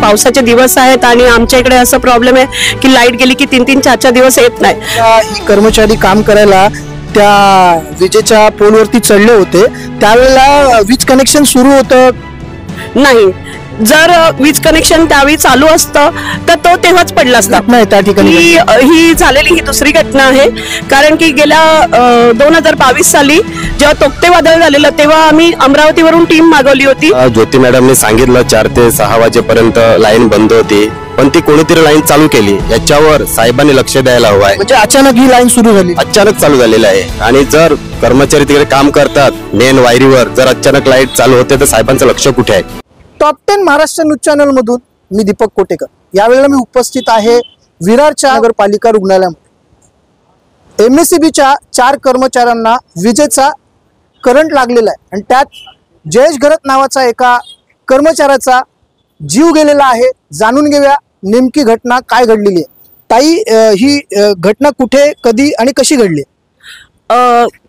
पावसाचे दिवस आहेत आणि आमच्या इकडे असं प्रॉब्लेम आहे की लाईट गेली की 3-3, 4-4 दिवस येत नाही. ही कर्मचारी काम करायला त्या विजेच्या पोलवरती चढले होते, त्यावेळेला वीज कनेक्शन सुरू होतं नाही. जर वीज कनेक्शन त्यावेळी चालू असतं तर तो तेव्हाच पडला असता. नाही त्या ठिकाणी ही झालेली ही दुसरी घटना आहे. कारण की गेल्या 2022 साली जेव्हा तोक्ते वादळ झालेलं तेव्हा आम्ही अमरावतीवरून टीम मागवली होती. ज्योती मॅडमने सांगितलं 4 ते 6 वाजेपर्यंत लाईन बंद होती, पण ती कोणीतरी लाईन चालू केली. याच्यावर साहेबांनी लक्ष द्यायला हवं आहे. म्हणजे अचानक ही लाईन सुरू झाली, अचानक चालू झालेलं आहे. आणि जर कर्मचारी तिकडे काम करतात मेन वायरीवर, जर अचानक लाईट चालू होते तर साहेबांचं लक्ष कुठे आहे? टॉप 10 महाराष्ट्र न्यूज चॅनल मधून मी दीपक कोटेकर. यावेळेला मी उपस्थित आहे विरारच्या नगरपालिका रुग्णालयामध्ये. MSEBच्या 4 कर्मचाऱ्यांना विजेचा करंट लागलेला आहे आणि त्यात जयेश घरत नावाचा एका कर्मचाऱ्याचा जीव गेलेला आहे. जाणून घेऊया नेमकी घटना काय घडलेली आहे. ताई, ही घटना कुठे, कधी आणि कशी घडली?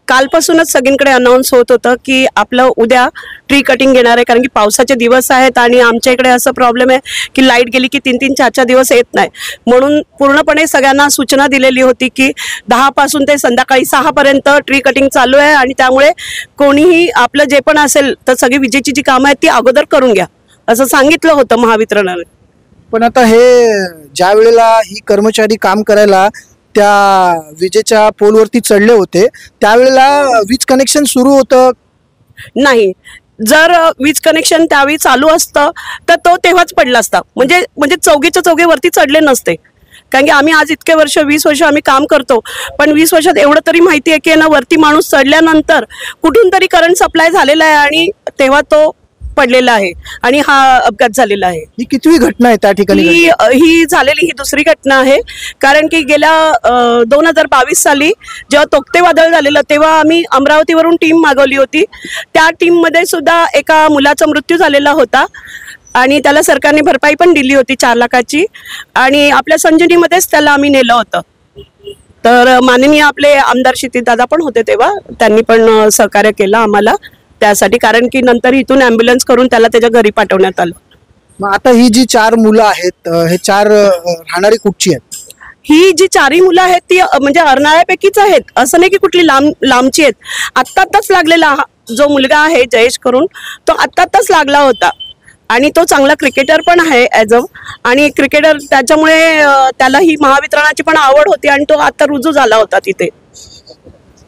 कालपासूनच सगळीकडे अनाऊन्स होत होतं की आपलं उद्या ट्री कटिंग घेणार आहे. कारण की पावसाचे दिवस आहेत आणि आमच्या इकडे असं प्रॉब्लेम आहे की लाईट गेली की 3-3, 4-4 दिवस येत नाही. म्हणून पूर्णपणे सगळ्यांना सूचना दिलेली होती की 10 पासून ते संध्याकाळी 6 पर्यंत ट्री कटिंग चालू आहे आणि त्यामुळे कोणीही आपलं जे पण असेल तर सगळी विजेची जी कामं आहेत ती अगोदर करून घ्या असं सांगितलं होतं महावितरणाने. पण आता हे ज्या वेळेला ही कर्मचारी काम करायला त्या विजेच्या पोलवरती चढले होते, त्यावेळेला वीज कनेक्शन सुरू होतं नाही. जर वीज कनेक्शन त्यावेळी चालू असतं तर तो तेव्हाच पडला असता. म्हणजे चौघीच्या चौघे वरती चढले नसते. कारण की आम्ही आज इतके वर्ष 20 वर्ष आम्ही काम करतो, पण 20 वर्षात एवढं तरी माहिती आहे की ना वरती माणूस चढल्यानंतर कुठून तरी करंट सप्लाय झालेला आहे आणि तेव्हा तो पडलेला आहे आणि हा अपघात झालेला आहे. ही कितवी घटना आहे त्या ठिकाणी? ही झालेली ही दुसरी घटना आहे. कारण की गेल्या 2022 साली जेव्हा तोक्ते वादळ झालेलं तेव्हा आम्ही अमरावतीवरून टीम मागवली होती. त्या टीम मध्ये सुद्धा एका मुलाचा मृत्यू झालेला होता आणि त्याला सरकारने भरपाई पण दिली होती 4 लाखाची आणि आपल्या संजीवनीमध्येच त्याला आम्ही नेलं होतं. तर माननीय आपले आमदार क्षितिजदादा पण होते तेव्हा, त्यांनी पण सहकार्य केलं आम्हाला त्यासाठी. कारण की नंतर इथून ॲम्ब्युलन्स करून त्याला त्याच्या घरी पाठवण्यात आलं. मग आता ही जी 4 मुलं आहेत, हे 4 राहणारी कुठची आहेत? ही जी 4ही मुलं आहेत ती म्हणजे अर्नाळ्यापैकीच आहेत, असं नाही की कुठली लांबची आहेत. आत्ताच लागलेला जो मुलगा आहे जयेश करून, तो आत्ताच लागला होता आणि तो चांगला क्रिकेटर पण आहे ॲज आणि क्रिकेटर त्याच्यामुळे त्याला ही महावितरणाची पण आवड होती आणि तो आता रुजू झाला होता तिथे.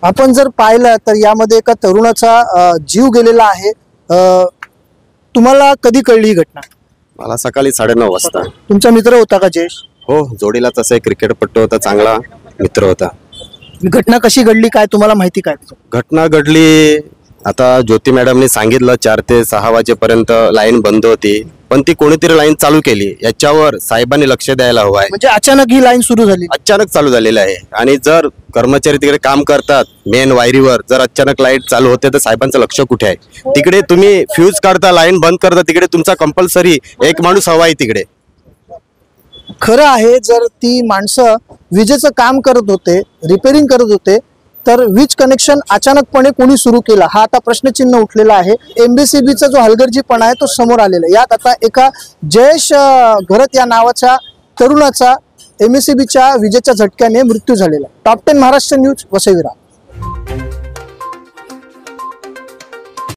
आपण जर पाहिलं तर यामध्ये एका तरुणाचा जीव गेलेला आहे. तुम्हाला कधी कळली ही घटना? मला सकाळी 9:30 वाजता. तुमचा मित्र होता का जयेश? हो, जोडीला तसं एक क्रिकेटपटू होता, चांगला मित्र होता. घटना कशी घडली, काय तुम्हाला माहिती? काय घटना घडली, आता ज्योती मॅडमने सांगितलं 4 ते 6 वाजेपर्यंत लाईन बंद होती, पण ती कोणीतरी लाईन चालू केली. याच्यावर साहेबांनी लक्ष द्यायला हवं आहे. म्हणजे अचानक ही लाईन सुरू झाली, अचानक चालू झालेलं आहे. आणि जर कर्मचारी तिकडे काम करतात मेन वायरीवर, जर अचानक लाईट चालू होते तर साहेबांचं लक्ष कुठे आहे? तिकडे तुम्ही फ्यूज काढता, लाईन बंद करता, तिकडे तुमचा कंपल्सरी एक माणूस हवा आहे तिकडे. खरं आहे, जर ती माणसं विजेचं काम करत होते, रिपेरिंग करत होते, तर वीज कनेक्शन अचानकपणे कोणी सुरू केला, हा आता प्रश्नचिन्ह उठलेला आहे. MSEBचा जो हलगर्जीपणा आहे तो समोर आलेला आहे. यात आता एका जयेश घरत या नावाच्या तरुणाचा MSEBच्या विजेच्या झटक्याने मृत्यू झालेला. Top 10 Maharashtra news, Vasai Virar.